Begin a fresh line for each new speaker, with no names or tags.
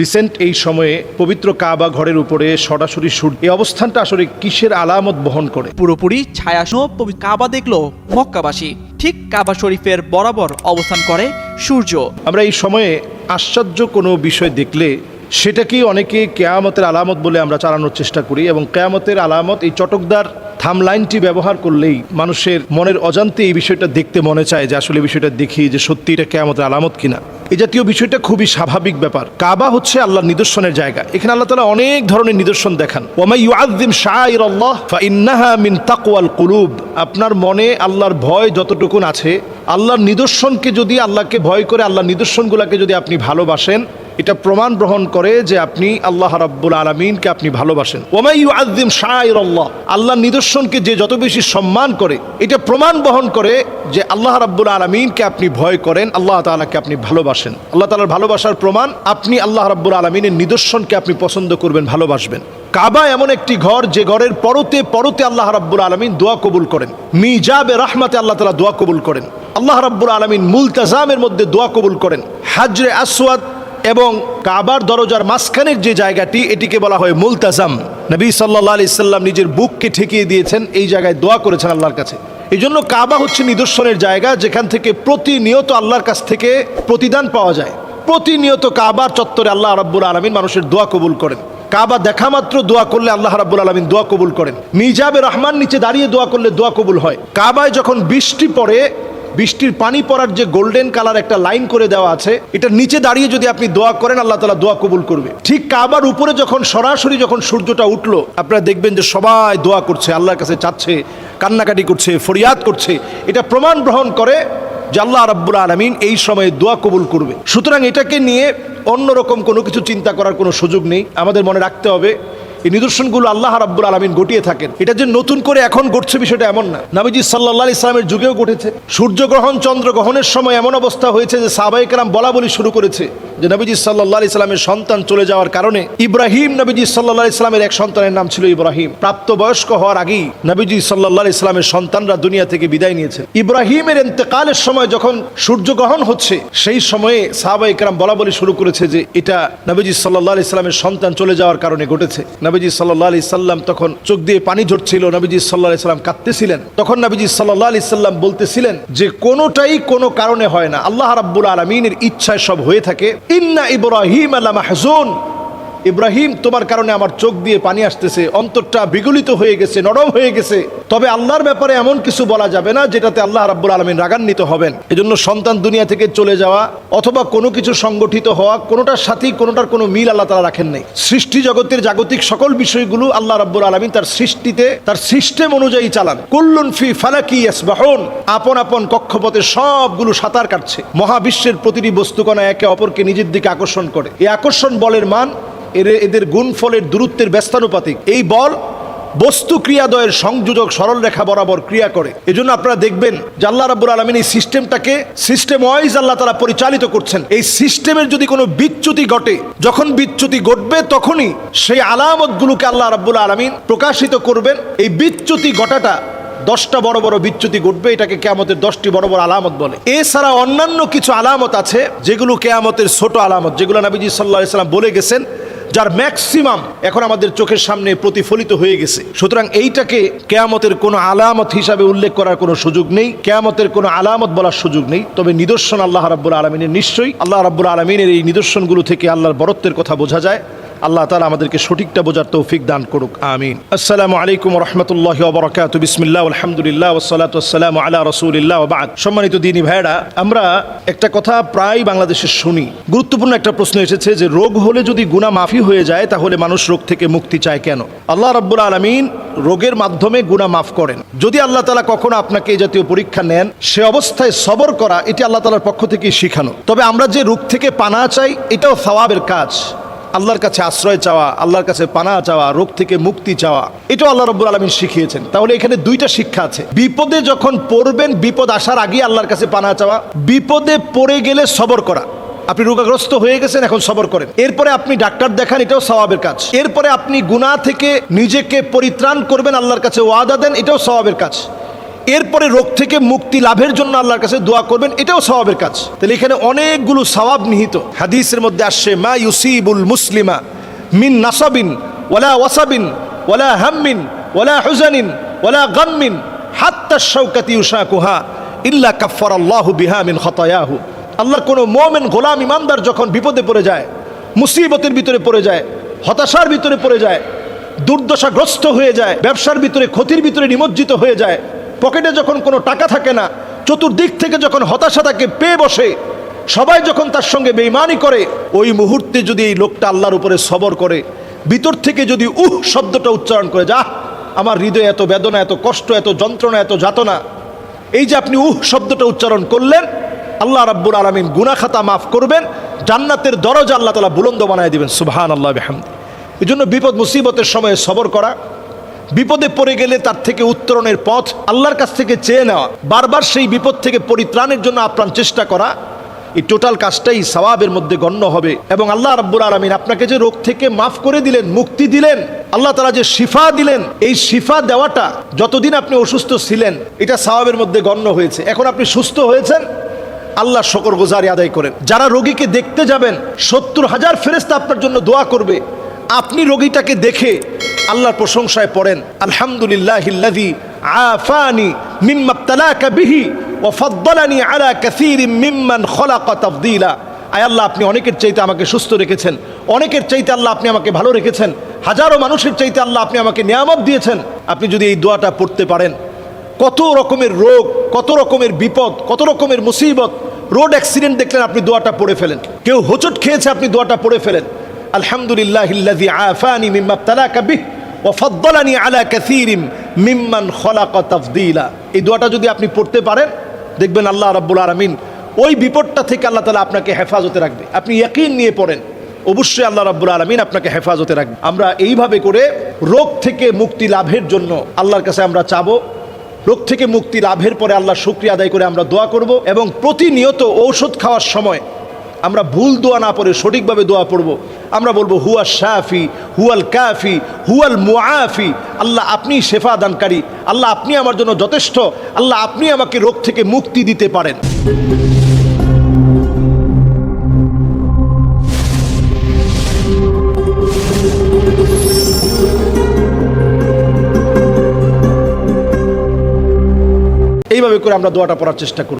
Recent এই সময়ে পবিত্র কাবা ঘরের উপরে সরাসরি সূর্য, এই অবস্থানটা আসলে কিসের আলামত বহন করে?
পুরোপুরি ছায়াশূন্য পবিত্র কাবা দেখলো মক্কাবাসী। ঠিক কাবা শরীফের বরাবর অবস্থান করে সূর্য।
আমরা এই সময়ে আশ্চর্য কোনো বিষয় দেখলে সেটাকেই অনেকে কেয়ামতের আলামত বলে আমরা চালানোর চেষ্টা করি, এবং কেয়ামতের আলামত এই চটকদার থামলাইনটি ব্যবহার করলেই মানুষের মনের অজান্তে এই বিষয়টা দেখতে মনে চায় যে আসলে বিষয়টা দেখি যে সত্যি এটা কেয়ামতের আলামত কিনা। এই জাতীয় বিষয়টা খুবই স্বাভাবিক ব্যাপার। কাবা হচ্ছে আল্লাহর নিদর্শনের জায়গা। এখানে আল্লাহ তাআলা অনেক ধরনের নিদর্শন দেখান। ওয়া ইউআযযিম শাআইরাল্লাহ ফাইন্নাহা মিন তাকওয়াল কুলুব। আপনার মনে আল্লাহর ভয় যতটুকুন আছে, আল্লাহর নিদর্শনকে যদি আল্লাহকে ভয় করে আল্লাহর নিদর্শনগুলোকে যদি আপনি ভালোবাসেন, এটা প্রমাণ গ্রহণ করে যে আপনি আল্লাহ রাব্বুল আলামিনকে আপনি ভালোবাসেন। ওয়া ইউআযযিম শাআইরাল্লাহ, আল্লাহর নিদর্শনকে যে যত বেশি সম্মান করে, এটা প্রমাণ বহন করে যে আল্লাহ রাব্বুল আলামিনকে আপনি ভয় করেন, আল্লাহ তাআলাকে আপনি ভালোবাসেন। আল্লাহ তাআলার ভালোবাসার প্রমাণ আপনি আল্লাহ রাব্বুল আলামিনের নিদর্শনকে আপনি পছন্দ করবেন, ভালোবাসবেন। কাবা এমন একটি ঘর যে ঘরের পরতে পরতে আল্লাহ রাব্বুল আলামিন দোয়া কবুল করেন। মিজাবে রাহমাতে আল্লাহ তাআলা দোয়া কবুল করেন। আল্লাহ রাব্বুল আলামিন মুলতাজামের মধ্যে দোয়া কবুল করেন। হাজরে আসওয়াদ এবং কাবার দরজার মাঝখানের যে জায়গাটি, এটিকে বলা হয় মুলতাজাম। নবী সাল্লাল্লাহু আলাইহি সাল্লাম নিজের বুককে ঠেকিয়ে দিয়েছেন, এই জায়গায় দোয়া করেছেন আল্লাহর কাছে। এই জন্য কাবা হচ্ছে নিদর্শনের জায়গা, যেখান থেকে প্রতিনিয়ত আল্লাহর কাছ থেকে প্রতিদান পাওয়া যায়। প্রতিনিয়ত কাবার চত্বরে আল্লাহ রাব্বুল আলামিন মানুষের দোয়া কবুল করেন। কাবা দেখা মাত্র দোয়া করলে আল্লাহ রাব্বুল আলামিন দোয়া কবুল করেন। মিজাবে রহমান নিচে দাঁড়িয়ে দোয়া করলে দোয়া কবুল হয়। কাবায় যখন বৃষ্টি পড়ে, বৃষ্টির পানি পড়ার যে গোল্ডেন কালার একটা লাইন করে দেওয়া আছে, এটা নিচে দাঁড়িয়ে যদি আপনি দোয়া করেন আল্লাহ তাআলা দোয়া কবুল করবে। ঠিক কাবার উপরে যখন সরাসরি যখন সূর্যটা উঠলো, আপনারা দেখবেন যে সবাই দোয়া করছে, আল্লাহর কাছে চাচ্ছে, কান্নাকাটি করছে, ফরিয়াদ করছে। এটা প্রমাণ গ্রহণ করে যে আল্লাহ রাব্বুল আলামিন এই সময়ে দোয়া কবুল করবে। সুতরাং এটাকে নিয়ে অন্যরকম কোনো কিছু চিন্তা করার কোনো সুযোগ নেই। আমাদের মনে রাখতে হবে এই নিদর্শনগুলো আল্লাহ রাব্বুল আলামিন ঘটিয়ে থাকেন। এটা যে নতুন করে এখন ঘটছে বিষয়টা এমন না। নবীজি সাল্লাল্লাহু আলাইহি সাল্লামের যুগেও ঘটেছে। সূর্যগ্রহণ চন্দ্রগ্রহণের সময় এমন অবস্থা হয়েছে যে সাহাবায়ে কেরাম বলাবলি শুরু করেছে যে নবীজি সাল্লাল্লাহু আলাইহি সাল্লামের সন্তান চলে যাওয়ার কারণে ইব্রাহিম, নবীজি সাল্লাল্লাহু আলাইহি সাল্লামের এক সন্তানের নাম ছিল ইব্রাহিম। প্রাপ্তবয়স্ক হওয়ার আগেই নবীজি সাল্লাল্লাহু আলাইহি সাল্লামের সন্তানরা দুনিয়া থেকে বিদায় নিয়েছে। ইব্রাহিমের ইন্তেকালের সময় যখন সূর্যগ্রহণ হচ্ছে, সেই সময়ে সাহাবায়ে কেরাম বলাবলি শুরু করেছে যে এটা নবীজি সাল্লাল্লাহু আলাইহি সাল্লামের সন্তান চলে যাওয়ার কারণে ঘটেছে। নবীজি সাল্লাল্লাহু আলাইহি সাল্লাম তখন চোখ দিয়ে পানি ঝরছিল, নবীজি সাল্লাল্লাহু আলাইহি সাল্লাম কাঁদতেছিলেন। তখন নবীজি সাল্লাল্লাহু আলাইহি সাল্লাম বলতেছিলেন যে কোনোটাই কোনো কারণে হয় না, আল্লাহ রাব্বুল আলামিনের ইচ্ছায় সব হয়ে থাকে। ইন্না ইব্রাহিম লামাহজুন, ইব্রাহিম তোমার কারণে আমার চোখ দিয়ে পানি আসতেছে, অন্তরটা বিগলিত হয়ে গেছে, নরম হয়ে গেছে। তবে আল্লাহর ব্যাপারে এমন কিছু বলা যাবে না যেটাতে আল্লাহ রাব্বুল আলামিন রাগান্বিত হবেন। এজন্য সন্তান দুনিয়া থেকে চলে যাওয়া অথবা কোনো কিছু সংগঠিত হওয়া, কোনোটার সাথেই কোনোটার কোনো মিল আল্লাহ তাআলা রাখেন নাই। সৃষ্টি জগতের জাগতিক সকল বিষয়গুলো আল্লাহ রাব্বুল আলামিন তার সৃষ্টিতে তার সিস্টেম অনুযায়ী চালান। কুল্লুন ফি ফালাকি ইয়াসবাহুন, আপন আপন কক্ষপথে সবগুলো সাঁতার কাটছে। মহাবিশ্বের প্রতিটি বস্তুকণা একে অপরকে নিজের দিকে আকর্ষণ করে। এই আকর্ষণ বলের মান এদের গুণফলের দূরত্বের ব্যস্তানুপাতিক। এই বল বস্তু ক্রিয়াদ্বয়ের সংযোজক সরল রেখা বরাবর ক্রিয়া করে। এজন্য আপনারা দেখবেন যে আল্লাহ রাব্বুল আলামিন এই সিস্টেমটাকে সিস্টেম ওয়াইজ আল্লাহ তাআলা পরিচালিত করছেন। এই সিস্টেমের যদি কোনো বিচ্যুতি ঘটে, যখন বিচ্যুতি ঘটবে তখনই সেই আলামতগুলোকে আল্লাহ রাব্বুল আলামিন প্রকাশিত করবেন। এই বিচ্যুতি ঘটাটা 10টা বড় বড় বিচ্যুতি ঘটবে, এটাকে কিয়ামতের 10টি বড় বড় আলামত বলে। এছাড়া অন্যান্য কিছু আলামত আছে যেগুলো কিয়ামতের ছোট আলামত, যেগুলো নবীজি সাল্লাল্লাহু আলাইহি সাল্লাম বলে গেছেন, যার ম্যাক্সিমাম এখন আমাদের চোখের সামনে প্রতিফলিত হয়ে গেছে। সুতরাং এইটাকে কিয়ামতের কোনো আলামত হিসাবে উল্লেখ করার কোনো সুযোগ নেই, কিয়ামতের কোনো আলামত বলার সুযোগ নেই। তবে নিদর্শন আল্লাহ রাব্বুল আলামিনের নিশ্চয়ই আল্লাহ রাব্বুল আলামিনের এই নিদর্শনগুলো থেকে আল্লাহর বরত্বের কথা বোঝা যায়। আল্লাহ তাআলা আমাদেরকে সঠিকটা বোঝার তৌফিক দান করুক, আমিন। আসসালামু আলাইকুম ওয়া রাহমাতুল্লাহি ওয়া বারাকাতুহু। বিসমিল্লাহ আলহামদুলিল্লাহ ওয়াসসালাতু ওয়াসসালামু আলা রাসূলিল্লাহ ওয়া বা'দ। সম্মানিত দ্বীনী ভাইরা, আমরা একটা কথা প্রায় বাংলাদেশে শুনি। গুরুত্বপূর্ণ একটা প্রশ্ন এসেছে যে রোগ হলে যদি গুনাহ মাফি হয়ে যায় তাহলে মানুষ রোগ থেকে মুক্তি চায় কেন? আল্লাহ রাব্বুল আলামিন রোগের মাধ্যমে গুনাহ মাফ করেন। যদি আল্লাহ তাআলা কখনো আপনাকে এই জাতীয় পরীক্ষা নেন, সে অবস্থায় সবর করা এটি আল্লাহ তাআলার পক্ষ থেকেই শিখানো। তবে আমরা যে রোগ থেকে পানাহ চাই, এটাও সওয়াবের কাজ। আল্লাহর কাছে আশ্রয় চাওয়া, আল্লাহর কাছে পানাহ চাওয়া, রোগ থেকে মুক্তি চাওয়া, এটাও আল্লাহ রাব্বুল আলামিন শিখিয়েছেন। তাহলে এখানে দুইটা শিক্ষা আছে। বিপদে যখন পড়বেন, বিপদ আসার আগে আল্লাহর কাছে পানাহ চাওয়া, বিপদে পড়ে গেলে সবর করা। আপনি রোগাগ্রস্ত হয়ে গেছেন, এখন সবর করেন। এরপরে আপনি ডাক্তার দেখান, এটাও সওয়াবের কাজ। এরপরে আপনি গুনাহ থেকে নিজেকে পরিত্রাণ করবেন, আল্লাহর কাছে ওয়াদা দেন, এটাও সওয়াবের কাজ। এরপরে রোগ থেকে মুক্তি লাভের জন্য আল্লাহর কাছে দোয়া করবেন, এটাও সওয়াবের কাজ। তাহলে এখানে অনেকগুলো সওয়াব নিহিত। হাদিসের মধ্যে আসছে মা ইউসিবুল মুসলিমা মিন নাসাবিন ওয়ালা ওয়াসাবিন ওয়ালা হাম্মিন ওয়ালা হুজানিন ওয়ালা গাম্মিন হাত্তা শাওকাতি ইউশাকুহা ইল্লা কাফফারাল্লাহু বিহা মিন খাতায়াহু। আল্লাহর কোনো মুমিন গোলাম ইমানদার যখন বিপদে পড়ে যায়, মুসিবতের ভিতরে পড়ে যায়, হতাশার ভিতরে পড়ে যায়, দুর্দশাগ্রস্ত হয়ে যায়, ব্যবসার ভিতরে ক্ষতির ভিতরে নিমজ্জিত হয়ে যায়, পকেটে যখন কোনো টাকা থাকে না, চতুর্দিক থেকে যখন হতাশা তাকে পেয়ে বসে, সবাই যখন তার সঙ্গে বেঈমানি করে, ওই মুহূর্তে যদি এই লোকটা আল্লাহর উপরে সবর করে, ভিতর থেকে যদি শব্দটা উচ্চারণ করে, যা আমার হৃদয়ে এত বেদনা, এত কষ্ট, এত যন্ত্রণা, এত যাতনা, এই যে আপনি শব্দটা উচ্চারণ করলেন, আল্লাহ রাব্বুল আলামিন গুনাহ খাতা মাফ করবেন, জান্নাতের দরজা আল্লাহ তাআলা বুলন্দ বানায় দিবেন। সুবহানাল্লাহ বিহামদি। এই জন্য বিপদ মুসিবতের সময়ে সবর করা, বিপদে পড়ে গেলে তার থেকে উত্তরণের পথ আল্লাহর কাছ থেকে চেয়ে নেওয়া, বারবার সেই বিপদ থেকে পরিত্রাণের জন্য আপ্রাণ চেষ্টা করা, এই টোটাল কাজটাই সওয়াবের মধ্যে গণ্য হবে। এবং আল্লাহ রাব্বুল আলামিন আপনাকে যে রোগ থেকে মাফ করে দিলেন, মুক্তি দিলেন, আল্লাহ তাআলা যে শিফা দিলেন, এই শিফা দেওয়াটা যতদিন আপনি অসুস্থ ছিলেন এটা সওয়াবের মধ্যে গণ্য হয়েছে। এখন আপনি সুস্থ হয়েছেন, আল্লাহ শুকরগুজারি আদায় করেন। যারা রোগীকে দেখতে যাবেন 70,000 ফেরেশতা আপনার জন্য দোয়া করবে, আপনি রোগীটাকে দেখে আল্লাহর প্রশংসায় পড়েন, আলহামদুলিল্লাহিল্লাযী আফানি মিম্মা ইবতালাকা বিহি ওয়া ফাদ্দালানি আলা কাসীরিম মিম্মান খলাকা তাফদীলা। আয় আল্লাহ, আপনি অনেকের চাইতে আমাকে সুস্থ রেখেছেন, অনেকের চাইতে আল্লাহ আপনি আমাকে ভালো রেখেছেন, হাজারো মানুষের চাইতে আল্লাহ আপনি আমাকে নিয়ামত দিয়েছেন। আপনি যদি এই দোয়াটা পড়তে পারেন, কত রকমের রোগ, কত রকমের বিপদ, কত রকমের মুসিবত, রোড অ্যাক্সিডেন্ট দেখলেন আপনি দোয়াটা পড়ে ফেলেন, কেউ হোঁচট খেয়েছে আপনি দোয়াটা পড়ে ফেলেন, আলহামদুলিল্লাহিল্লাযী আফানি মিম্মা ইবতালাকা বিহি ওয়া ফাদ্দালানি আলা কাসীরিম মিম্মান খলাকা তাফদীলা। এই দোয়াটা যদি আপনি পড়তে পারেন, দেখবেন আল্লাহ রাব্বুল আলামিন ওই বিপদটা থেকে আল্লাহ তাআলা আপনাকে হেফাজতে রাখবে। আপনি ইয়াকিন নিয়ে পড়েন, অবশ্যই আল্লাহ রাব্বুল আলামিন আপনাকে হেফাজতে রাখবে। আমরা এইভাবে করে রোগ থেকে মুক্তি লাভের জন্য আল্লাহর কাছে আমরা চাবো। রোগ থেকে মুক্তি লাভের পরে আল্লাহ শুকরিয়া আদায় করে আমরা দোয়া করব, এবং প্রতিনিয়ত ঔষধ খাওয়ার সময় আমরা ভুল দোয়া না পড়ে সঠিকভাবে দোয়া পড়ব। আমরা বলবো হুয়া শাফি হুয়াল কাফি হুয়াল মুআফি। আল্লাহ আপনি শেফা দানকারী, আল্লাহ আপনি আমার জন্য যথেষ্ট, আল্লাহ আপনি আমাকে রোগ থেকে মুক্তি দিতে পারেন। এইভাবে করে আমরা দোয়াটা পড়ার চেষ্টা করব।